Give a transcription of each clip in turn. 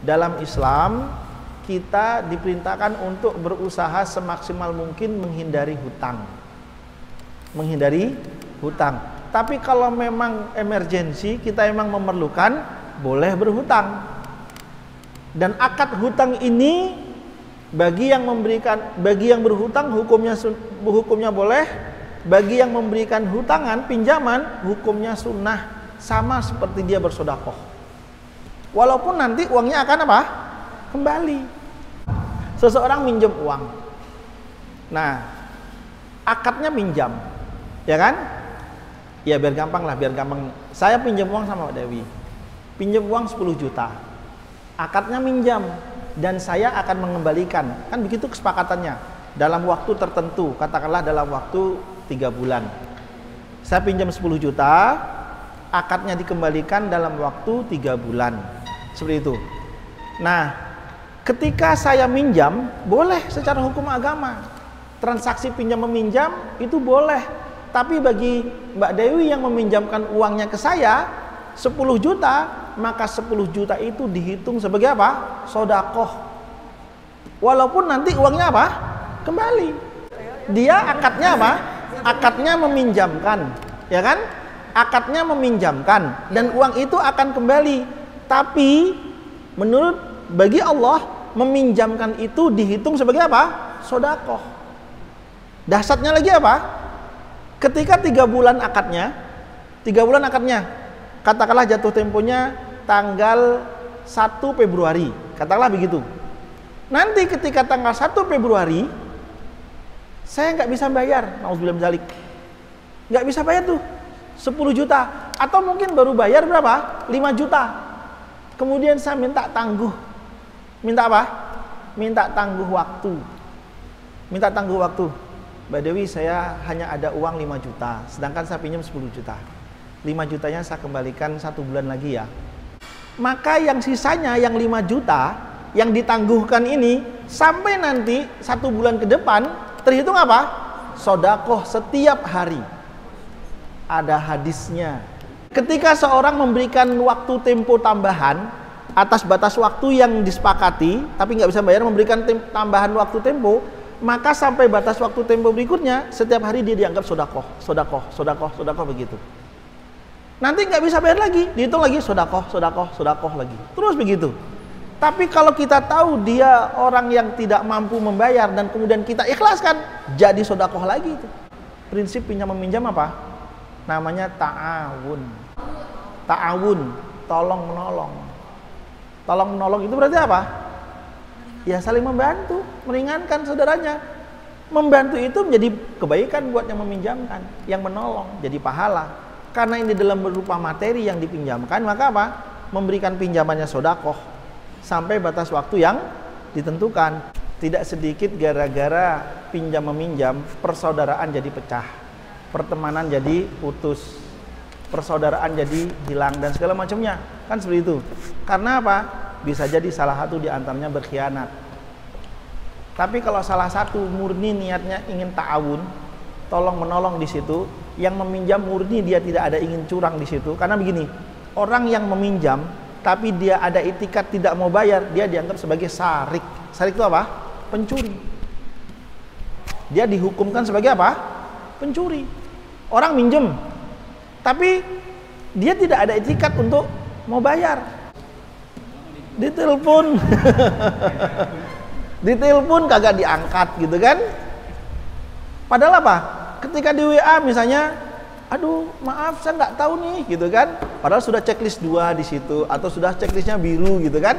dalam Islam kita diperintahkan untuk berusaha semaksimal mungkin menghindari hutang. Menghindari hutang. Tapi kalau memang emergensi, kita memang memerlukan, boleh berhutang. Dan akad hutang ini bagi yang berhutang hukumnya boleh, bagi yang memberikan hutangan, pinjaman, hukumnya sunnah, sama seperti dia bersedekah. Walaupun nanti uangnya akan apa? Kembali. Seseorang minjem uang. Nah, akadnya minjam, ya kan? Ya biar gampang lah, biar gampang. Saya pinjam uang sama Pak Dewi. Pinjam uang 10 juta. Akadnya minjam dan saya akan mengembalikan. Kan begitu kesepakatannya. Dalam waktu tertentu, katakanlah dalam waktu 3 bulan. Saya pinjam 10 juta, akadnya dikembalikan dalam waktu 3 bulan. Seperti itu. Nah, ketika saya minjam, boleh secara hukum agama. Transaksi pinjam meminjam itu boleh. Tapi bagi Mbak Dewi yang meminjamkan uangnya ke saya 10 juta, maka 10 juta itu dihitung sebagai apa? Sedekah. Walaupun nanti uangnya apa? Kembali. Dia akadnya apa? Akadnya meminjamkan, ya kan? Akadnya meminjamkan dan uang itu akan kembali. Tapi menurut bagi Allah meminjamkan itu dihitung sebagai apa? Sedekah. Dahsyatnya lagi apa? Ketika 3 bulan akadnya, katakanlah jatuh temponya tanggal 1 Februari, katakanlah begitu. Nanti ketika tanggal 1 Februari saya nggak bisa bayar, nauzubillah min dzalik. Nggak bisa bayar tuh 10 juta, atau mungkin baru bayar berapa? 5 juta. Kemudian saya minta tangguh. Minta apa? Minta tangguh waktu. Minta tangguh waktu. Mbak Dewi, saya hanya ada uang 5 juta, sedangkan saya pinjam 10 juta. 5 jutanya saya kembalikan 1 bulan lagi ya. Maka yang sisanya yang 5 juta yang ditangguhkan ini sampai nanti 1 bulan ke depan terhitung apa? Sedekah setiap hari. Ada hadisnya. Ketika seorang memberikan waktu tempo tambahan atas batas waktu yang disepakati, tapi nggak bisa bayar, memberikan tambahan waktu tempo, maka sampai batas waktu tempo berikutnya setiap hari dia dianggap sedekah begitu. Nanti nggak bisa bayar lagi, dihitung lagi sedekah lagi. Terus begitu. Tapi kalau kita tahu dia orang yang tidak mampu membayar dan kemudian kita ikhlaskan, jadi sedekah lagi itu. Prinsip pinjam meminjam apa? Namanya ta'awun. Ta'awun, tolong menolong. Tolong menolong itu berarti apa? Ya saling membantu, meringankan saudaranya. Membantu itu menjadi kebaikan buat yang meminjamkan, yang menolong, jadi pahala. Karena ini dalam berupa materi yang dipinjamkan, maka apa? Memberikan pinjamannya sedekah sampai batas waktu yang ditentukan. Tidak sedikit gara-gara pinjam meminjam, persaudaraan jadi pecah, pertemanan jadi putus, persaudaraan jadi hilang dan segala macamnya. Kan seperti itu. Karena apa? Bisa jadi salah satu di antaranya berkhianat. Tapi kalau salah satu murni niatnya ingin ta'awun, tolong menolong di situ, yang meminjam murni dia tidak ada ingin curang di situ. Karena begini, orang yang meminjam tapi dia ada itikat tidak mau bayar, dia dianggap sebagai sarik. Sarik itu apa? Pencuri. Dia dihukumkan sebagai apa? Pencuri. Orang minjem tapi dia tidak ada itikat untuk mau bayar. Ditelepon ditelepon kagak diangkat gitu kan. Padahal apa? Ketika di WA misalnya, aduh maaf saya nggak tahu nih gitu kan. Padahal sudah checklist 2 di situ atau sudah checklistnya biru gitu kan.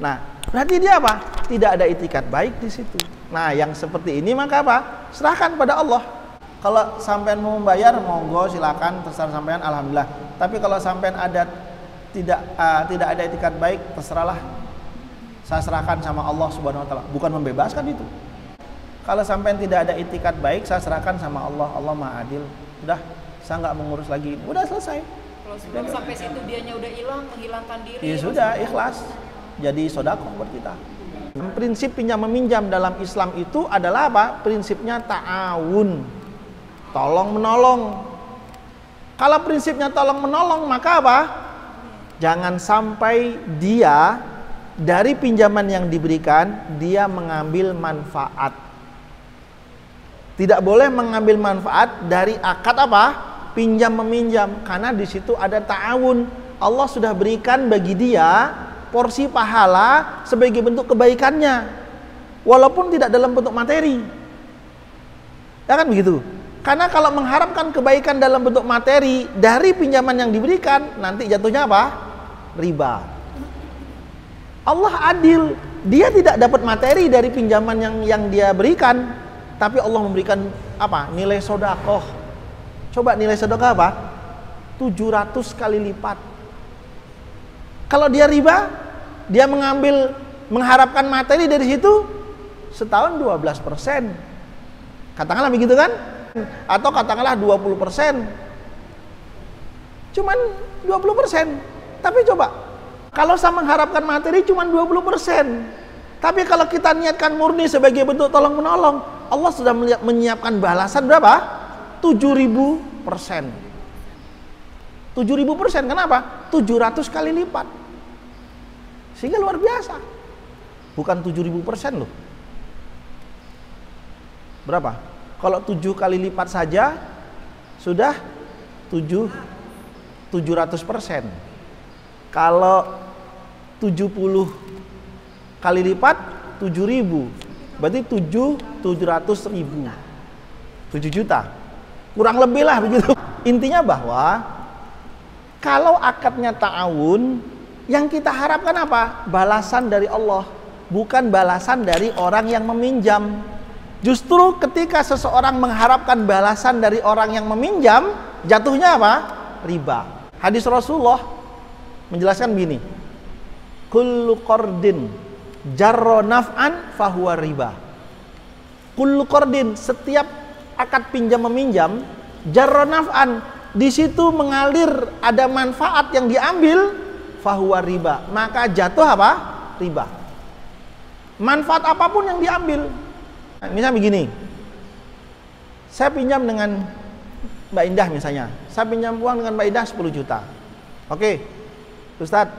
Nah, berarti dia apa? Tidak ada itikat baik di situ. Nah, yang seperti ini maka apa? Serahkan pada Allah. Kalau sampean mau membayar, monggo silakan, terserah sampean, alhamdulillah. Tapi kalau sampean ada tidak ada itikat baik, terserahlah. Saya serahkan sama Allah Subhanahu wa taala, bukan membebaskan itu. Kalau sampean tidak ada itikat baik, saya serahkan sama Allah. Allah Maha Adil. Udah, saya nggak mengurus lagi. Udah selesai. Kalau sebelum sampai situ dianya udah hilang, menghilangkan diri. Ya sudah, ikhlas. Jadi sedekah buat kita. Prinsip pinjam meminjam dalam Islam itu adalah apa? Prinsipnya ta'awun. Tolong menolong. Kalau prinsipnya tolong menolong, maka apa? Jangan sampai dia dari pinjaman yang diberikan dia mengambil manfaat. Tidak boleh mengambil manfaat dari akad apa? Pinjam meminjam, karena di situ ada ta'awun. Allah sudah berikan bagi dia porsi pahala sebagai bentuk kebaikannya, walaupun tidak dalam bentuk materi. Ya kan begitu? Karena kalau mengharapkan kebaikan dalam bentuk materi dari pinjaman yang diberikan, nanti jatuhnya apa? Riba. Allah adil, dia tidak dapat materi dari pinjaman yang dia berikan, tapi Allah memberikan apa? Nilai sedekah. Coba nilai sedekah apa? 700 kali lipat. Kalau dia riba, dia mengharapkan materi dari situ setahun 12%. Katakanlah begitu kan? Atau katakanlah 20%. Cuman 20%. Tapi coba, kalau saya mengharapkan materi cuman 20%. Tapi kalau kita niatkan murni sebagai bentuk tolong menolong, Allah sudah menyiapkan balasan berapa? 7.000%. 7.000%, kenapa? 700 kali lipat. Sehingga luar biasa. Bukan 7.000% loh. Berapa? Kalau 7 kali lipat saja sudah 700%. Kalau 70 kali lipat 7.000, berarti 700.000, 7 juta, kurang lebih lah begitu. Intinya bahwa kalau akadnya ta'awun, yang kita harapkan apa? Balasan dari Allah, bukan balasan dari orang yang meminjam. Justru ketika seseorang mengharapkan balasan dari orang yang meminjam, jatuhnya apa? Riba. Hadis Rasulullah menjelaskan begini, kullu qardin jarra naf'an fahuwa riba. Kullu qardin, setiap akad pinjam meminjam, jarra naf'an, di situ mengalir ada manfaat yang diambil, fahuwa riba, maka jatuh apa? Riba. Manfaat apapun yang diambil. Misalnya begini, saya pinjam dengan Mbak Indah misalnya, saya pinjam uang dengan Mbak Indah 10 juta. Oke, Ustadz,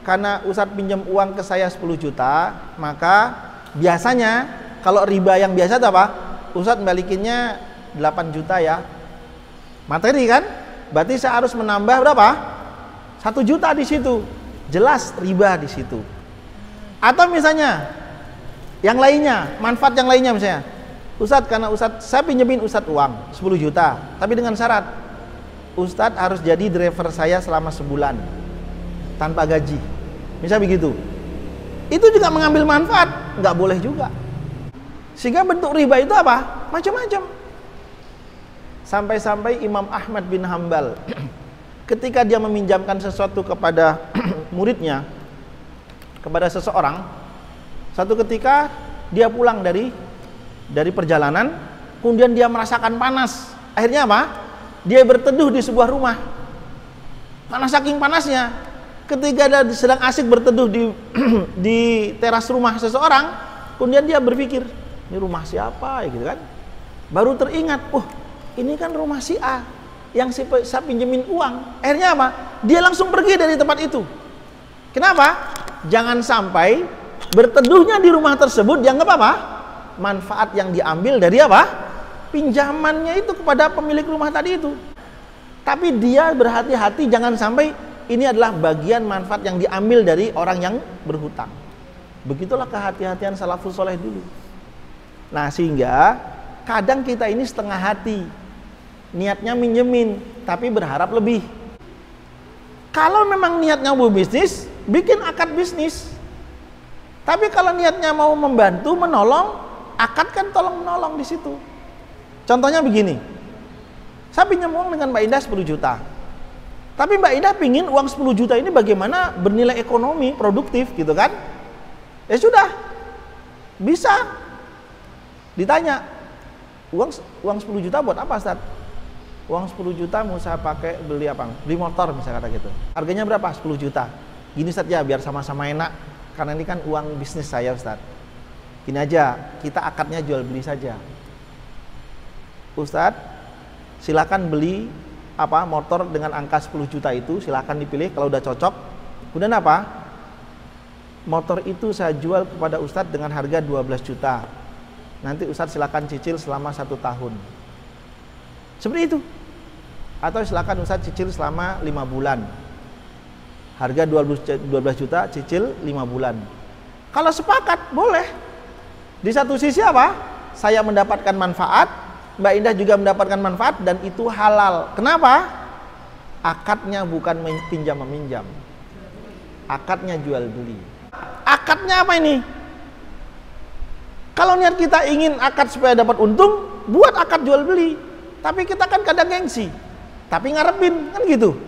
karena Ustadz pinjam uang ke saya 10 juta, maka biasanya kalau riba yang biasa itu apa? Ustadz balikinnya 8 juta ya. Materi kan? Berarti saya harus menambah berapa? 1 juta di situ. Jelas riba di situ. Atau misalnya yang lainnya, manfaat yang lainnya misalnya, Ustadz, karena Ustadz, saya pinjemin Ustadz uang 10 juta, tapi dengan syarat Ustadz harus jadi driver saya selama sebulan tanpa gaji, misal begitu. Itu juga mengambil manfaat, nggak boleh juga. Sehingga bentuk riba itu apa? Macam-macam. Sampai-sampai Imam Ahmad bin Hambal ketika dia meminjamkan sesuatu kepada muridnya, kepada seseorang, satu ketika dia pulang dari perjalanan, kemudian dia merasakan panas. Akhirnya apa? Dia berteduh di sebuah rumah. Karena saking panasnya, ketika dia sedang asik berteduh di teras rumah seseorang, kemudian dia berpikir, ini rumah siapa ya gitu kan? Baru teringat, ini kan rumah si A yang saya pinjemin uang. Akhirnya apa? Dia langsung pergi dari tempat itu. Kenapa? Jangan sampai berteduhnya di rumah tersebut dianggap apa? Manfaat yang diambil dari apa? Pinjamannya itu kepada pemilik rumah tadi itu. Tapi dia berhati-hati jangan sampai ini adalah bagian manfaat yang diambil dari orang yang berhutang. Begitulah kehati-hatian salafus soleh dulu. Nah, sehingga kadang kita ini setengah hati, niatnya minjemin tapi berharap lebih. Kalau memang niatnya mau bisnis, bikin akad bisnis. Tapi kalau niatnya mau membantu, menolong, akad kan tolong menolong di situ. Contohnya begini, saya pinjam uang dengan Mbak Indah 10 juta. Tapi Mbak Indah pingin uang 10 juta ini bagaimana bernilai ekonomi, produktif gitu kan. Ya sudah, bisa. Ditanya, uang 10 juta buat apa Ustaz? Uang 10 juta mau saya pakai beli apa? Beli motor misalnya kata gitu. Harganya berapa? 10 juta. Gini Ustaz ya, biar sama-sama enak. Karena ini kan uang bisnis saya Ustaz. Gini aja, kita akadnya jual beli saja. Ustaz, silakan beli motor dengan angka 10 juta itu, silakan dipilih kalau udah cocok. Kemudian apa? motor itu saya jual kepada Ustadz dengan harga 12 juta. Nanti Ustadz silakan cicil selama 1 tahun. Seperti itu. Atau silakan Ustadz cicil selama 5 bulan. Harga 12 juta, cicil 5 bulan. Kalau sepakat, boleh. Di satu sisi apa? Saya mendapatkan manfaat, Mbak Indah juga mendapatkan manfaat, dan itu halal. Kenapa? Akadnya bukan pinjam meminjam. Akadnya jual beli. Akadnya apa ini? Kalau niat kita ingin akad supaya dapat untung, buat akad jual beli. Tapi kita kan kadang gengsi, tapi ngarepin, kan gitu.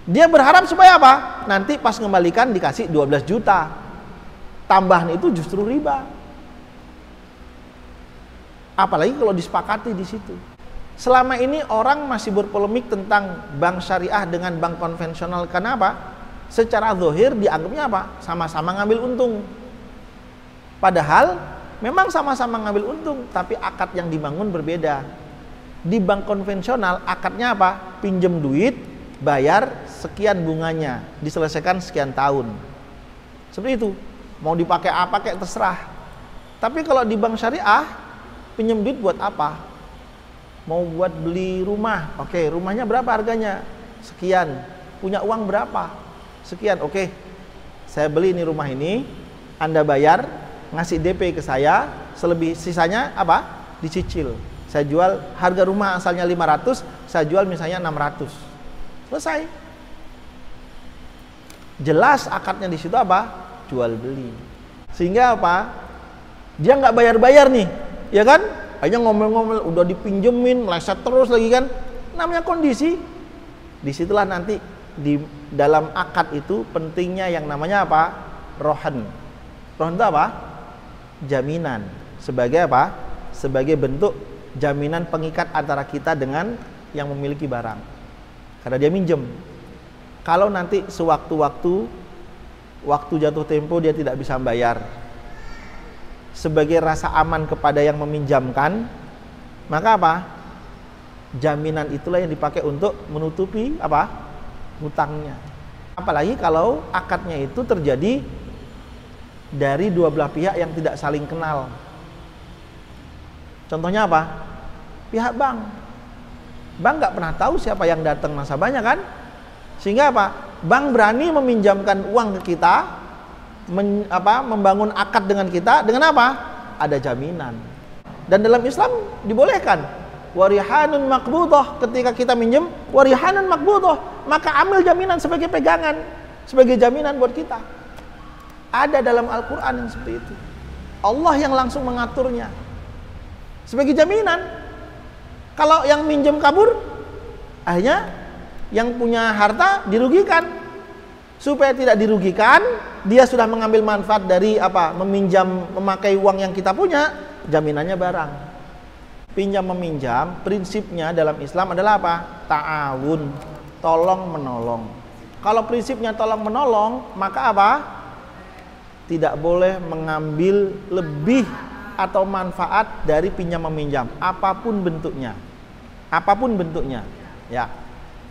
Dia berharap supaya apa? Nanti pas ngembalikan dikasih 12 juta. Tambahan itu justru riba. Apalagi kalau disepakati di situ. Selama ini orang masih berpolemik tentang bank syariah dengan bank konvensional. Kenapa? Secara zahir dianggapnya apa? Sama-sama ngambil untung. Padahal memang sama-sama ngambil untung, tapi akad yang dibangun berbeda. Di bank konvensional akadnya apa? Pinjem duit, bayar sekian bunganya, diselesaikan sekian tahun. Seperti itu. Mau dipakai apa kayak terserah. Tapi kalau di bank syariah, pinjem duit buat apa? Mau buat beli rumah. Oke, rumahnya berapa harganya? Sekian. Punya uang berapa? Sekian. Oke. Saya beli ini rumah ini, Anda bayar, ngasih DP ke saya, selebih sisanya apa? Dicicil. Saya jual, harga rumah asalnya 500, saya jual misalnya 600. Selesai. Jelas akadnya di situ apa? Jual beli. Sehingga apa? Dia nggak bayar-bayar nih, ya kan? Hanya ngomel-ngomel, udah dipinjemin, meleset terus lagi kan? Namanya kondisi. Disitulah nanti di dalam akad itu pentingnya yang namanya apa? Rohan. Rohan itu apa? Jaminan. Sebagai apa? Sebagai bentuk jaminan pengikat antara kita dengan yang memiliki barang. Karena dia minjem. Kalau nanti sewaktu-waktu, waktu jatuh tempo dia tidak bisa bayar, sebagai rasa aman kepada yang meminjamkan, maka apa? Jaminan itulah yang dipakai untuk menutupi apa? Hutangnya. Apalagi kalau akadnya itu terjadi dari dua belah pihak yang tidak saling kenal. Contohnya apa? Pihak bank. Bank nggak pernah tahu siapa yang datang nasabahnya kan? Sehingga apa? Bank berani meminjamkan uang ke kita, membangun akad dengan kita dengan apa? Ada jaminan. Dan dalam Islam dibolehkan warihanun maqbudah, ketika kita minjem warihanun maqbudah, maka ambil jaminan sebagai pegangan, sebagai jaminan buat kita. Ada dalam Al-Qur'an yang seperti itu. Allah yang langsung mengaturnya sebagai jaminan. Kalau yang minjem kabur, akhirnya yang punya harta dirugikan. Supaya tidak dirugikan, dia sudah mengambil manfaat dari apa? Meminjam, memakai uang yang kita punya, jaminannya barang. Pinjam meminjam, prinsipnya dalam Islam adalah apa? Ta'awun, tolong menolong. Kalau prinsipnya tolong menolong, maka apa? Tidak boleh mengambil lebih atau manfaat dari pinjam meminjam, apapun bentuknya. Apapun bentuknya, ya.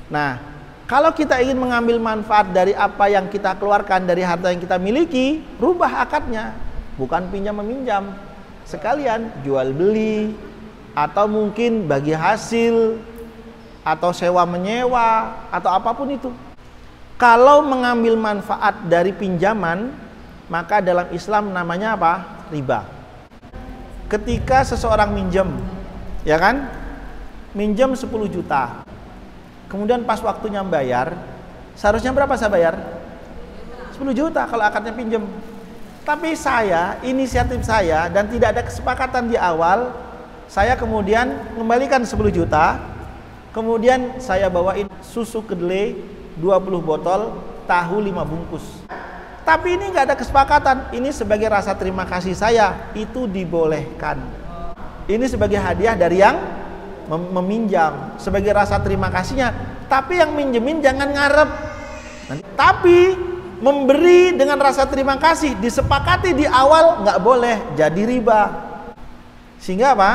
Nah, kalau kita ingin mengambil manfaat dari apa yang kita keluarkan dari harta yang kita miliki, rubah akadnya, bukan pinjam meminjam. Sekalian jual beli, atau mungkin bagi hasil, atau sewa menyewa, atau apapun itu. Kalau mengambil manfaat dari pinjaman, maka dalam Islam namanya apa? Riba. Ketika seseorang minjem, ya kan? Minjem 10 juta. Kemudian pas waktunya bayar, seharusnya berapa saya bayar? 10 juta kalau akadnya pinjem. Tapi saya, inisiatif saya, dan tidak ada kesepakatan di awal, saya kemudian mengembalikan 10 juta. Kemudian saya bawain susu kedelai 20 botol, tahu 5 bungkus. Tapi ini nggak ada kesepakatan. Ini sebagai rasa terima kasih saya, itu dibolehkan. Ini sebagai hadiah dari yang meminjam, sebagai rasa terima kasihnya. Tapi yang minjemin jangan ngarep. Tapi memberi dengan rasa terima kasih disepakati di awal, nggak boleh, jadi riba. Sehingga apa?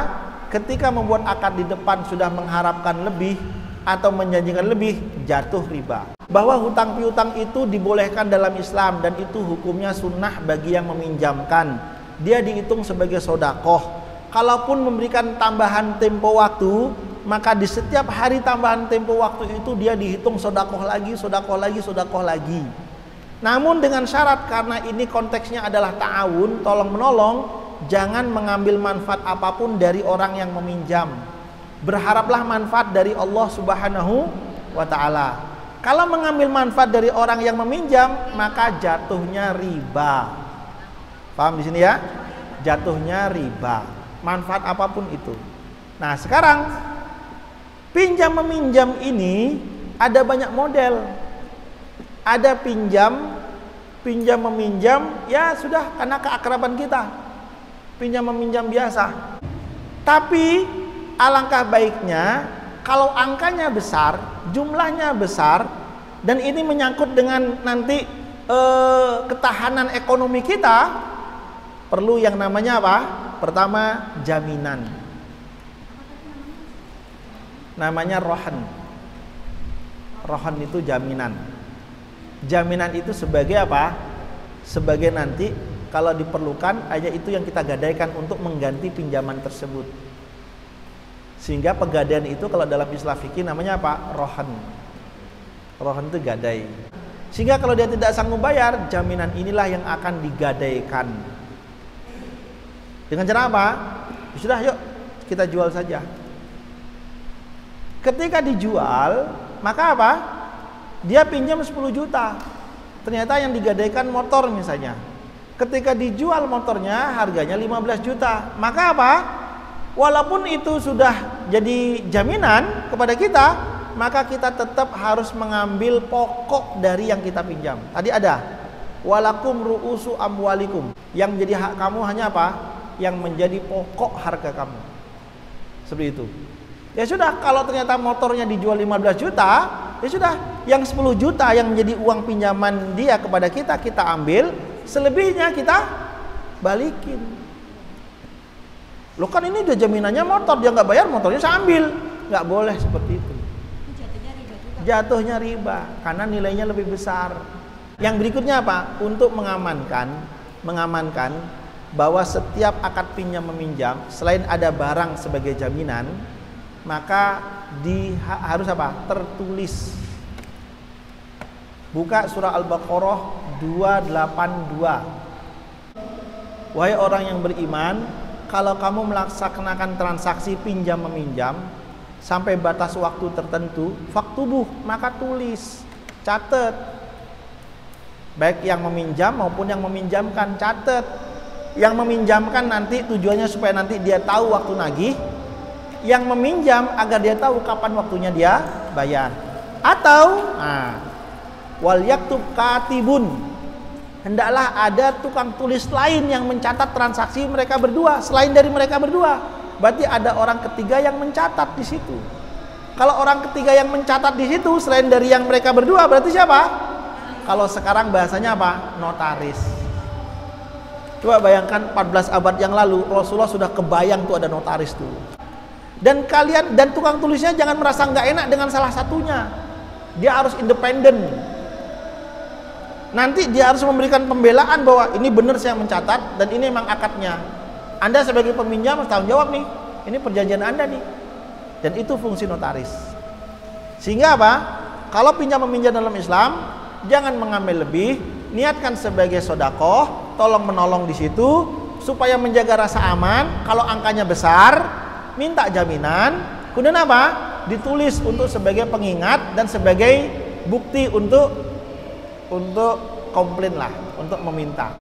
Ketika membuat akad di depan sudah mengharapkan lebih, atau menjanjikan lebih, jatuh riba. Bahwa hutang piutang itu dibolehkan dalam Islam dan itu hukumnya sunnah bagi yang meminjamkan. Dia dihitung sebagai sodakoh. Kalaupun memberikan tambahan tempo waktu, maka di setiap hari tambahan tempo waktu itu dia dihitung sodakoh lagi, sodakoh lagi, sodakoh lagi. Namun dengan syarat, karena ini konteksnya adalah ta'awun, tolong menolong, jangan mengambil manfaat apapun dari orang yang meminjam. Berharaplah manfaat dari Allah Subhanahu wa ta'ala. Kalau mengambil manfaat dari orang yang meminjam, maka jatuhnya riba. Paham di sini ya? Jatuhnya riba. Manfaat apapun itu. Nah, sekarang pinjam meminjam ini ada banyak model. Ada pinjam meminjam, ya sudah karena keakraban kita. Pinjam meminjam biasa. Tapi alangkah baiknya kalau angkanya besar, jumlahnya besar, dan ini menyangkut dengan nanti ketahanan ekonomi kita, perlu yang namanya apa? Pertama, jaminan. Namanya rohan. Rohan itu jaminan. Jaminan itu sebagai apa? Sebagai nanti kalau diperlukan aja itu yang kita gadaikan untuk mengganti pinjaman tersebut. Sehingga pegadaian itu kalau dalam istilah fikih namanya apa? Rohan. Rohan itu gadai. Sehingga kalau dia tidak sanggup bayar, jaminan inilah yang akan digadaikan. Dengan cara apa? Sudah, yuk kita jual saja. Ketika dijual, maka apa? Dia pinjam 10 juta. Ternyata yang digadaikan motor misalnya. Ketika dijual motornya harganya 15 juta. Maka apa? Walaupun itu sudah jadi jaminan kepada kita, maka kita tetap harus mengambil pokok dari yang kita pinjam. Tadi ada walakum ru'usu amwalikum. Yang menjadi hak kamu hanya apa? Yang menjadi pokok harga kamu. Seperti itu. Ya sudah, kalau ternyata motornya dijual 15 juta, ya sudah, yang 10 juta yang menjadi uang pinjaman dia kepada kita, kita ambil, selebihnya kita balikin. Loh kan ini udah jaminannya motor, dia nggak bayar, motornya saya ambil. Nggak boleh seperti itu. Jatuhnya riba, karena nilainya lebih besar. Yang berikutnya apa? Untuk mengamankan bahwa setiap akad pinjam meminjam, selain ada barang sebagai jaminan, maka harus apa? Tertulis. Buka surah Al-Baqarah 282. Wahai orang yang beriman, kalau kamu melaksanakan transaksi pinjam meminjam sampai batas waktu tertentu, faktubuh, maka tulis, catat. Baik yang meminjam maupun yang meminjamkan, catat. Yang meminjamkan nanti tujuannya supaya nanti dia tahu waktu nagih. Yang meminjam agar dia tahu kapan waktunya dia bayar. Atau wal yaktub katibun, hendaklah ada tukang tulis lain yang mencatat transaksi mereka berdua selain dari mereka berdua. Berarti ada orang ketiga yang mencatat di situ. Kalau orang ketiga yang mencatat di situ selain dari yang mereka berdua, berarti siapa? Kalau sekarang bahasanya apa? Notaris. Coba bayangkan 14 abad yang lalu Rasulullah sudah kebayang tuh ada notaris tuh. Dan kalian dan tukang tulisnya jangan merasa nggak enak dengan salah satunya. Dia harus independen. Nanti dia harus memberikan pembelaan bahwa ini benar saya mencatat dan ini memang akadnya. Anda sebagai peminjam harus tanggung jawab nih. Ini perjanjian Anda nih. Dan itu fungsi notaris. Sehingga apa? Kalau pinjam meminjam dalam Islam, jangan mengambil lebih, niatkan sebagai sodakoh, tolong menolong di situ supaya menjaga rasa aman. Kalau angkanya besar, minta jaminan. Kemudian apa? Ditulis untuk sebagai pengingat dan sebagai bukti untuk komplain lah, untuk meminta.